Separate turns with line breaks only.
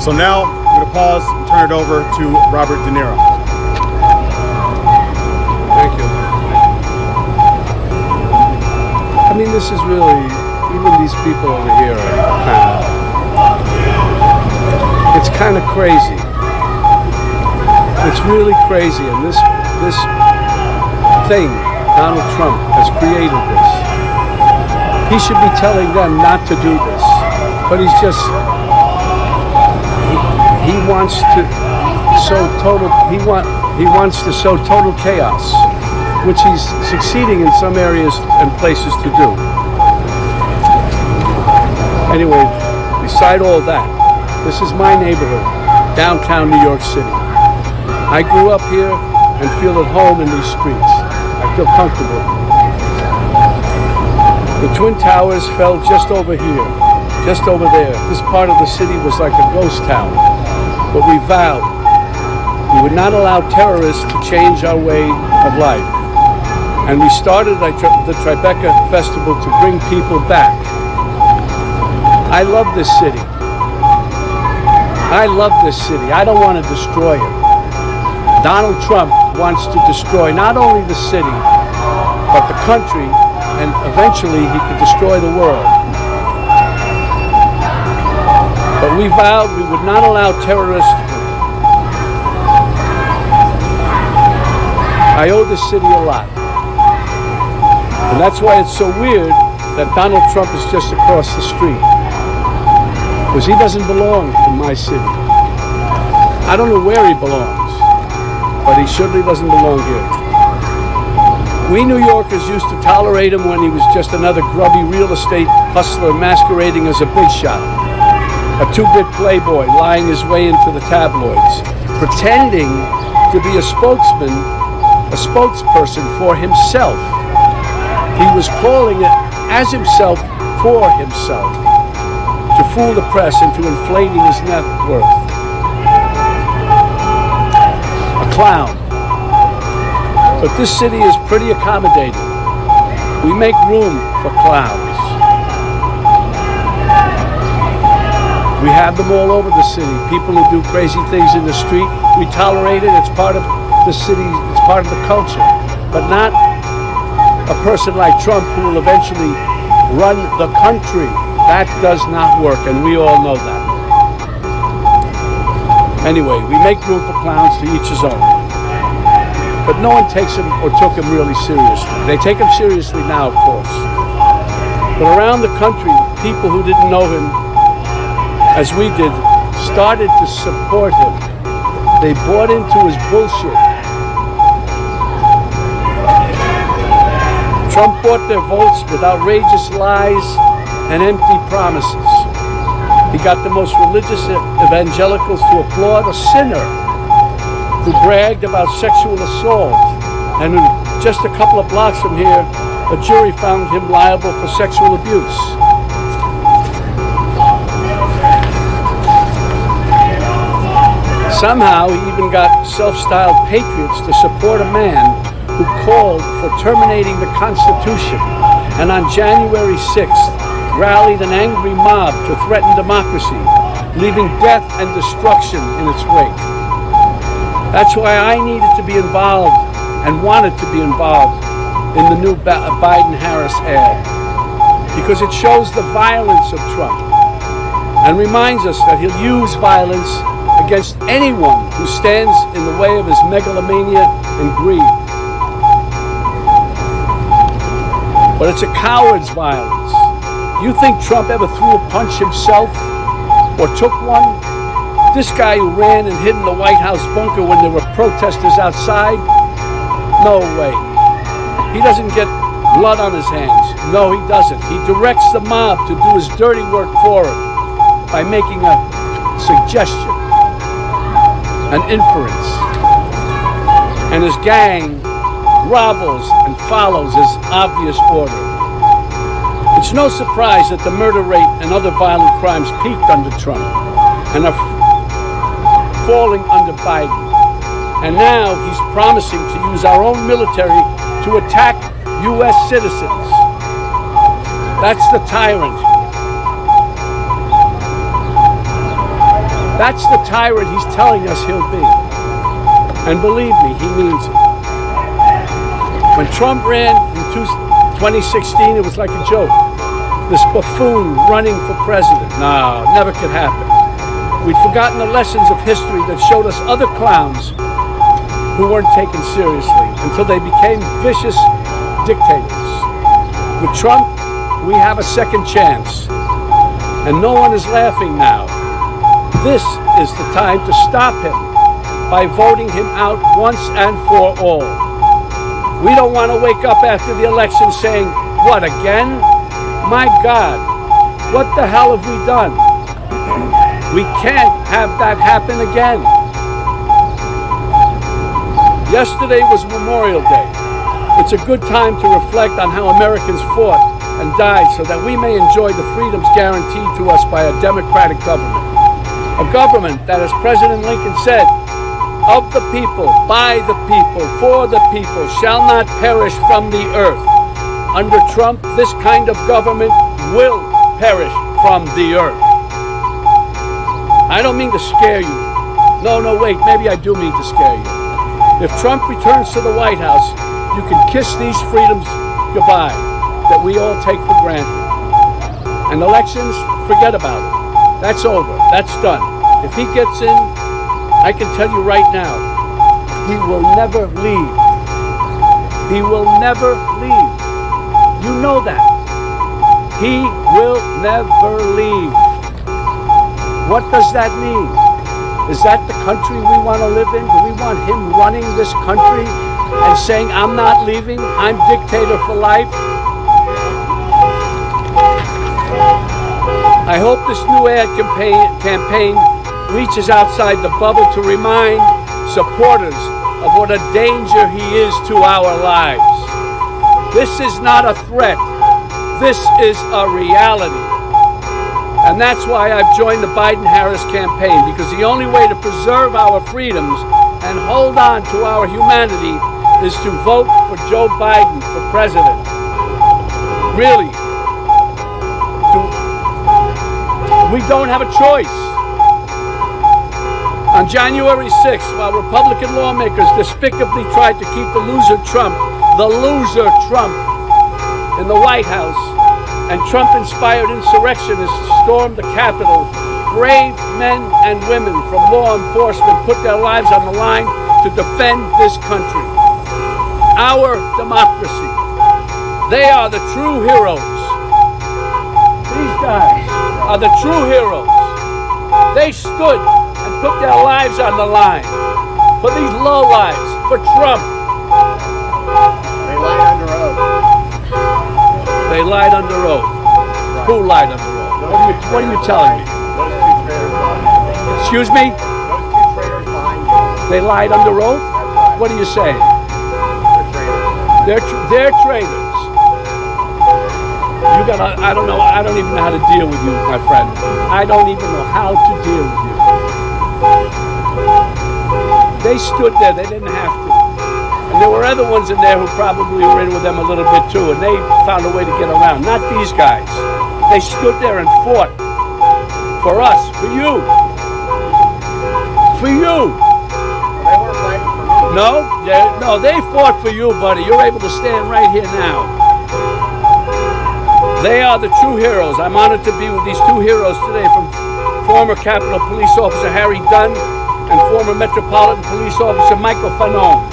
So now I'm going to pause and turn it over to Robert De Niro.
Thank you. I mean, this is really, even these people over here are it's kind of crazy. It's really crazy, and this thing, Donald Trump, has created this. He should be telling them not to do this, but he's just, he wants to sow total, he wants to sow total chaos, which he's succeeding in some areas and places to do. Anyway, beside all that, this is my neighborhood, downtown New York City. I grew up here and feel at home in these streets. I feel comfortable. The Twin Towers fell just over here, just over there. This part of the city was like a ghost town. But we vowed we would not allow terrorists to change our way of life. And we started the Tribeca Festival to bring people back. I love this city. I love this city. I don't want to destroy it. Donald Trump wants to destroy not only the city, but the country, and eventually he could destroy the world. But we vowed we would not allow terrorists. I owe this city a lot. And that's why it's so weird that Donald Trump is just across the street. Because he doesn't belong in my city. I don't know where he belongs, but he certainly doesn't belong here. We New Yorkers used to tolerate him when he was just another grubby real estate hustler masquerading as a big shot. A two-bit playboy lying his way into the tabloids, pretending to be a spokesperson for himself. He was calling it as himself for himself, to fool the press into inflating his net worth. A clown. But this city is pretty accommodating. We make room for clowns. We have them all over the city. People who do crazy things in the street, we tolerate it. It's part of the city, it's part of the culture. But not a person like Trump who will eventually run the country. That does not work, and we all know that. Anyway, we make room for clowns, to each his own. But no one takes him or took him really seriously. They take him seriously now, of course. But around the country, people who didn't know him as we did started to support him. They bought into his bullshit. Trump bought their votes with outrageous lies and empty promises. He got the most religious evangelicals to applaud a sinner who bragged about sexual assault, and just a couple of blocks from here, a jury found him liable for sexual abuse. Somehow he even got self-styled patriots to support a man who called for terminating the Constitution, and on January 6th rallied an angry mob to threaten democracy, leaving death and destruction in its wake. That's why I needed to be involved and wanted to be involved in the new Biden-Harris ad, because it shows the violence of Trump and reminds us that he'll use violence against anyone who stands in the way of his megalomania and greed. But it's a coward's violence. You think Trump ever threw a punch himself or took one? This guy who ran and hid in the White House bunker when there were protesters outside? No way. He doesn't get blood on his hands. No, he doesn't. He directs the mob to do his dirty work for him by making a suggestion, an inference. And his gang grovels and follows his obvious order. It's no surprise that the murder rate and other violent crimes peaked under Trump and are falling under Biden. And now he's promising to use our own military to attack U.S. citizens. That's the tyrant. That's the tyrant he's telling us he'll be. And believe me, he means it. When Trump ran in 2016, it was like a joke. This buffoon running for president. No, never could happen. We'd forgotten the lessons of history that showed us other clowns who weren't taken seriously until they became vicious dictators. With Trump, we have a second chance. And no one is laughing now. This is the time to stop him by voting him out once and for all. We don't want to wake up after the election saying, what, again? My God, what the hell have we done? We can't have that happen again. Yesterday was Memorial Day. It's a good time to reflect on how Americans fought and died so that we may enjoy the freedoms guaranteed to us by a democratic government. A government that, as President Lincoln said, of the people, by the people, for the people, shall not perish from the earth. Under Trump, this kind of government will perish from the earth. I don't mean to scare you. No, wait, maybe I do mean to scare you. If Trump returns to the White House, you can kiss these freedoms goodbye that we all take for granted. And elections, forget about it. That's over. That's done. If he gets in, I can tell you right now, he will never leave. He will never leave. You know that. He will never leave. What does that mean? Is that the country we want to live in? Do we want him running this country and saying, I'm not leaving, I'm dictator for life? I hope this new ad campaign reaches outside the bubble to remind supporters of what a danger he is to our lives. This is not a threat. This is a reality. And that's why I've joined the Biden-Harris campaign, because the only way to preserve our freedoms and hold on to our humanity is to vote for Joe Biden for president. Really. We don't have a choice. On January 6th, while Republican lawmakers despicably tried to keep the loser Trump, in the White House, and Trump-inspired insurrectionists stormed the Capitol, brave men and women from law enforcement put their lives on the line to defend this country. Our democracy. They are the true heroes. These guys are the true heroes. They stood and put their lives on the line for these lowlives, for Trump.
They lied under oath.
They lied under oath. Right. Who lied under oath? What are you telling me?
Those two traitors behind you.
Excuse me?
Those two traitors behind you.
They lied under oath?
That's right.
What are you saying?
They're traitors.
They're traitors. I don't know. I don't even know how to deal with you, my friend. I don't even know how to deal with you. They stood there. They didn't have to. And there were other ones in there who probably were in with them a little bit too, and they found a way to get around. Not these guys. They stood there and fought for us, for you. For you.
They weren't fighting for me.
No, they fought for you, buddy. You're able to stand right here now. They are the true heroes. I'm honored to be with these two heroes today, from former Capitol Police Officer Harry Dunn and former Metropolitan Police Officer Michael Fanone.